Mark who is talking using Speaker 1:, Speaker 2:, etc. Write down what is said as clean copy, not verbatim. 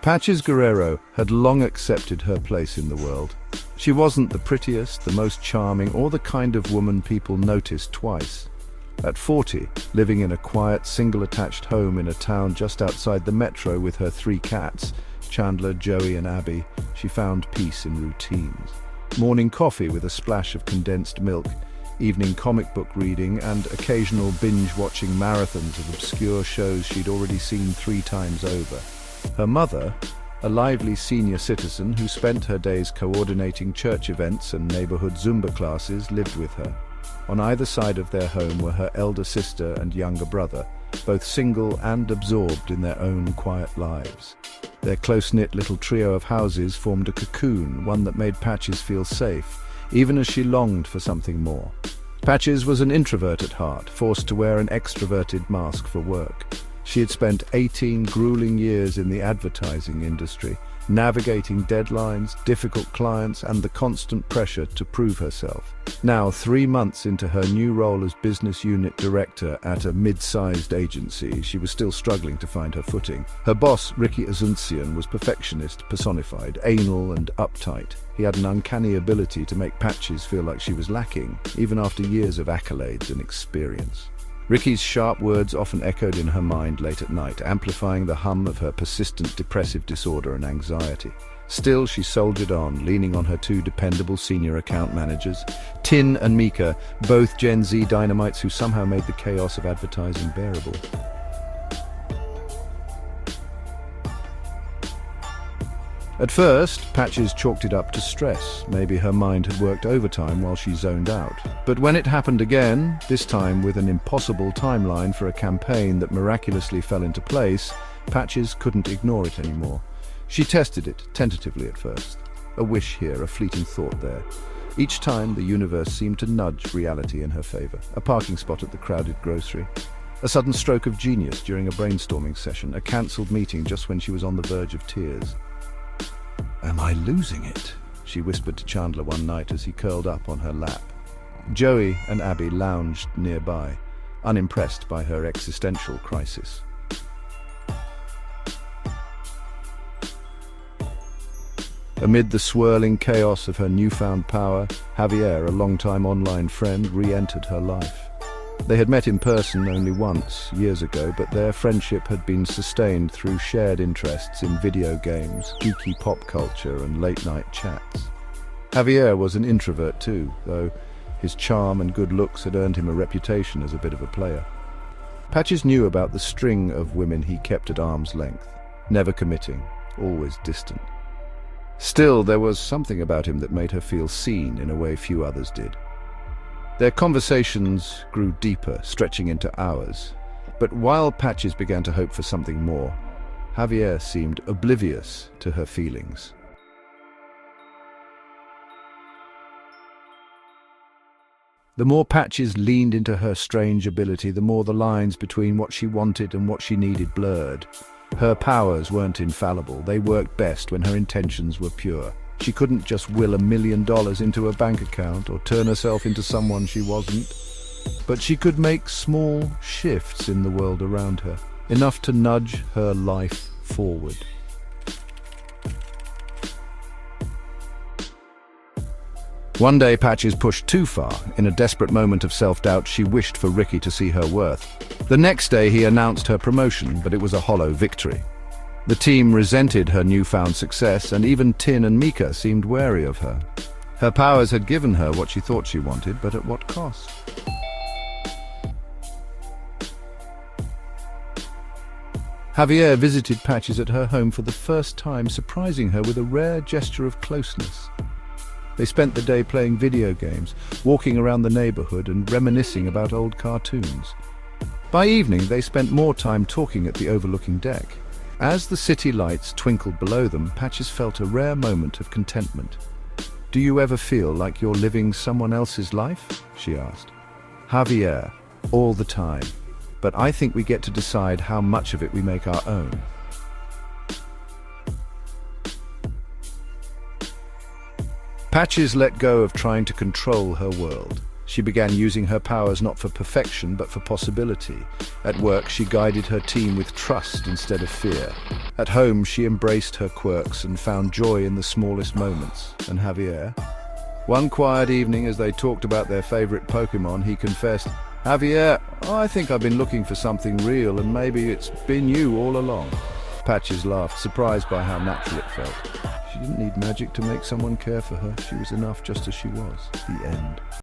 Speaker 1: Patches Guerrero had long accepted her place in the world. She wasn't the prettiest, the most charming, or the kind of woman people noticed twice. At 40, living in a quiet, single-attached home in a town just outside the metro with her 3 cats, Chandler, Joey, and Abby, she found peace in routines. Morning coffee with a splash of condensed milk, evening comic book reading, and occasional binge-watching marathons of obscure shows she'd already seen 3 times over. Her mother, a lively senior citizen who spent her days coordinating church events and neighborhood Zumba classes, lived with her. On either side of their home were her elder sister and younger brother, both single and absorbed in their own quiet lives. Their close-knit little trio of houses formed a cocoon, one that made Patches feel safe, even as she longed for something more. Patches was an introvert at heart, forced to wear an extroverted mask for work. She had spent 18 grueling years in the advertising industry, navigating deadlines, difficult clients, and the constant pressure to prove herself. Now, 3 months into her new role as business unit director at a mid-sized agency, she was still struggling to find her footing. Her boss, Ricky Azuncian, was perfectionist personified, anal and uptight. He had an uncanny ability to make Patches feel like she was lacking, even after years of accolades and experience. Ricky's sharp words often echoed in her mind late at night, amplifying the hum of her persistent depressive disorder and anxiety. Still, she soldiered on, leaning on her 2 dependable senior account managers, Tin and Mika, both Gen Z dynamites who somehow made the chaos of advertising bearable. At first, Patches chalked it up to stress. Maybe her mind had worked overtime while she zoned out. But when it happened again, this time with an impossible timeline for a campaign that miraculously fell into place, Patches couldn't ignore it anymore. She tested it, tentatively at first. A wish here, a fleeting thought there. Each time, the universe seemed to nudge reality in her favor. A parking spot at the crowded grocery. A sudden stroke of genius during a brainstorming session. A cancelled meeting just when she was on the verge of tears. "Am I losing it?" she whispered to Chandler one night as he curled up on her lap. Joey and Abby lounged nearby, unimpressed by her existential crisis. Amid the swirling chaos of her newfound power, Javier, a longtime online friend, re-entered her life. They had met in person only once, years ago, but their friendship had been sustained through shared interests in video games, geeky pop culture, and late-night chats. Javier was an introvert too, though his charm and good looks had earned him a reputation as a bit of a player. Patches knew about the string of women he kept at arm's length, never committing, always distant. Still, there was something about him that made her feel seen in a way few others did. Their conversations grew deeper, stretching into hours. But while Patches began to hope for something more, Javier seemed oblivious to her feelings. The more Patches leaned into her strange ability, the more the lines between what she wanted and what she needed blurred. Her powers weren't infallible. They worked best when her intentions were pure. She couldn't just will $1 million into a bank account or turn herself into someone she wasn't. But she could make small shifts in the world around her, enough to nudge her life forward. One day, Patches pushed too far. In a desperate moment of self-doubt, she wished for Ricky to see her worth. The next day, he announced her promotion, but it was a hollow victory. The team resented her newfound success, and even Tin and Mika seemed wary of her. Her powers had given her what she thought she wanted, but at what cost? Javier visited Patches at her home for the first time, surprising her with a rare gesture of closeness. They spent the day playing video games, walking around the neighborhood and reminiscing about old cartoons. By evening, they spent more time talking at the overlooking deck. As the city lights twinkled below them, Patches felt a rare moment of contentment. "Do you ever feel like you're living someone else's life?" she asked. "Javier, all the time. But I think we get to decide how much of it we make our own." Patches let go of trying to control her world. She began using her powers not for perfection, but for possibility. At work, she guided her team with trust instead of fear. At home, she embraced her quirks and found joy in the smallest moments. And Javier? One quiet evening, as they talked about their favorite Pokemon, he confessed, "Javier, I think I've been looking for something real, and maybe it's been you all along." Patches laughed, surprised by how natural it felt. She didn't need magic to make someone care for her. She was enough just as she was. The end.